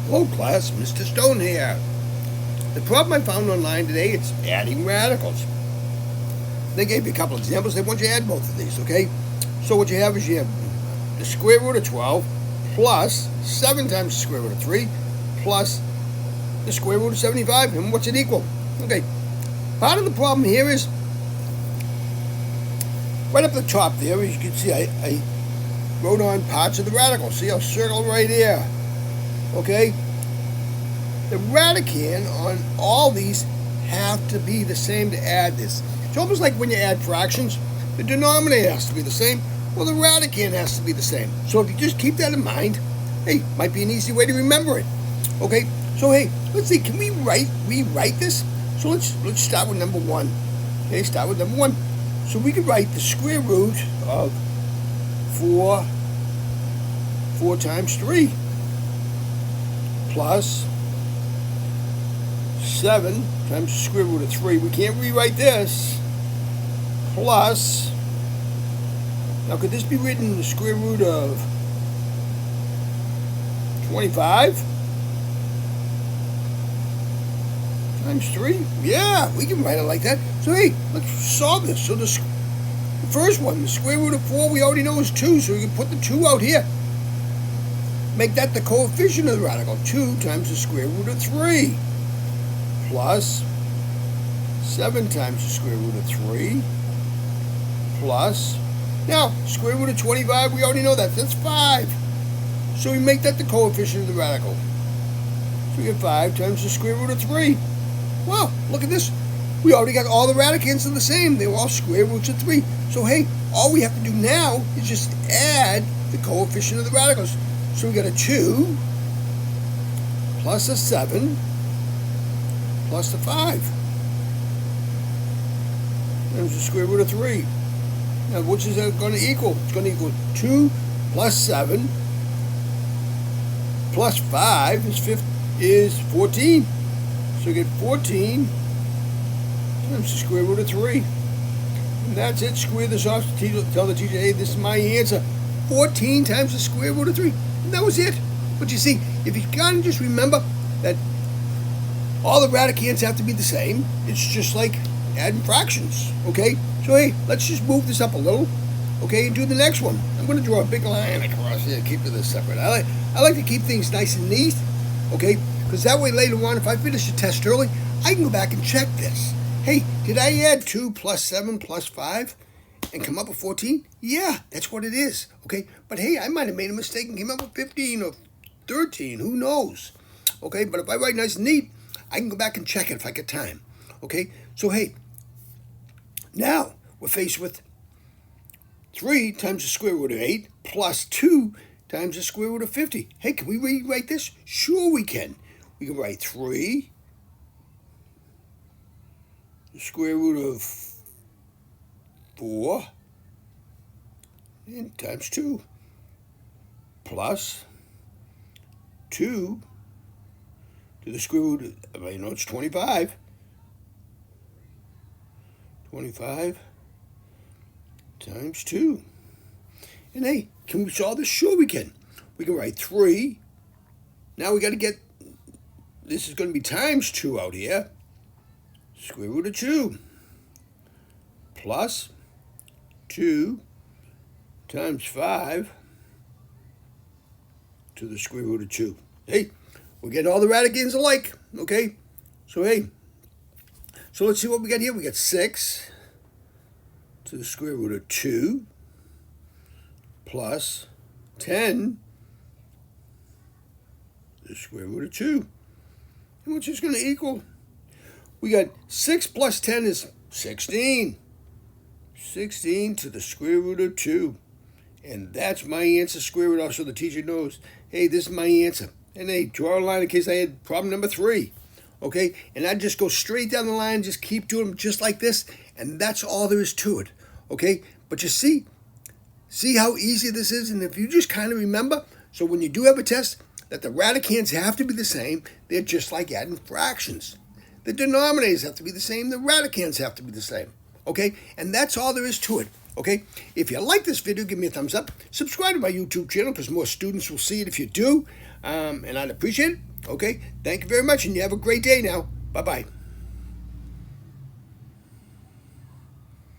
Hello class, Mr. Stone here. The problem I found online today, it's adding radicals. They gave you a couple of examples. They want you to add both of these, okay? So what you have is you have the square root of 12 plus 7 times the square root of 3 plus the square root of 75. And what's it equal? Okay, part of the problem here is right up the top there, as you can see, I wrote on parts of the radical. See, I'll circle right here. Okay? The radicand on all these have to be the same to add this. It's almost like when you add fractions, the denominator has to be the same, well, the radicand has to be the same. So if you just keep that in mind, hey, might be an easy way to remember it. Okay? So hey, let's see, can we rewrite this? So let's start with number 1. Okay, start with number 1. So we could write the square root of 4 times 3 plus 7 times the square root of 3. We can't rewrite this. Plus, now could this be written the square root of 25 times 3? Yeah, we can write it like that. So hey, let's solve this. So the first one, the square root of 4, we already know is 2, so we can put the 2 out here. Make that the coefficient of the radical. 2 times the square root of 3 plus 7 times the square root of 3 plus, now, square root of 25, we already know that. That's 5. So we make that the coefficient of the radical. So we get 5 times the square root of 3. Well, look at this. We already got all the radicands are the same. They were all square roots of 3. So hey, all we have to do now is just add the coefficient of the radicals. So we got a 2 plus a 7 plus a 5 times the square root of 3. Now, which is that going to equal? It's going to equal 2 plus 7 plus 5 is 14. So we get 14 times the square root of 3. And that's it. Square this off. Tell the teacher, hey, this is my answer. 14 times the square root of 3. And that was it. But you see, if you kind of just remember that all the radicands have to be the same, it's just like adding fractions, okay? So hey, let's just move this up a little, okay, and do the next one. I'm going to draw a big line across here, keep this separate. I like to keep things nice and neat, okay, because that way later on, if I finish the test early, I can go back and check this. Hey, did I add 2 plus 7 plus 5 and come up with 14? Yeah, that's what it is, okay? But hey, I might have made a mistake and came up with 15 or 13, who knows? Okay, but if I write nice and neat, I can go back and check it if I get time, okay? So hey, now we're faced with 3 times the square root of 8 plus 2 times the square root of 50. Hey, can we rewrite this? Sure we can. We can write 3, the square root of 4, and times 2, plus 2 to the square root of, I know it's 25. 25 times 2. And hey, can we solve this? Sure we can. We can write 3. Now we got to get, this is going to be times 2 out here. Square root of 2 plus 2 times 5 to the square root of 2. Hey, we're getting all the radicands alike, okay? So hey, so let's see what we got here. We got 6 to the square root of 2 plus 10 to the square root of 2. And what's this going to equal? We got 6 plus 10 is 16. 16 to the square root of 2. And that's my answer, square root off, so the teacher knows, hey, this is my answer. And hey, draw a line in case I had problem number 3. Okay, and I just go straight down the line, just keep doing them just like this, and that's all there is to it. Okay, but you see how easy this is, and if you just kind of remember, so when you do have a test, that the radicands have to be the same, they're just like adding fractions. The denominators have to be the same, the radicands have to be the same. Okay, and that's all there is to it. Okay, if you like this video, give me a thumbs up. Subscribe to my YouTube channel because more students will see it if you do, and I'd appreciate it. Okay? Thank you very much, and you have a great day now. Bye-bye.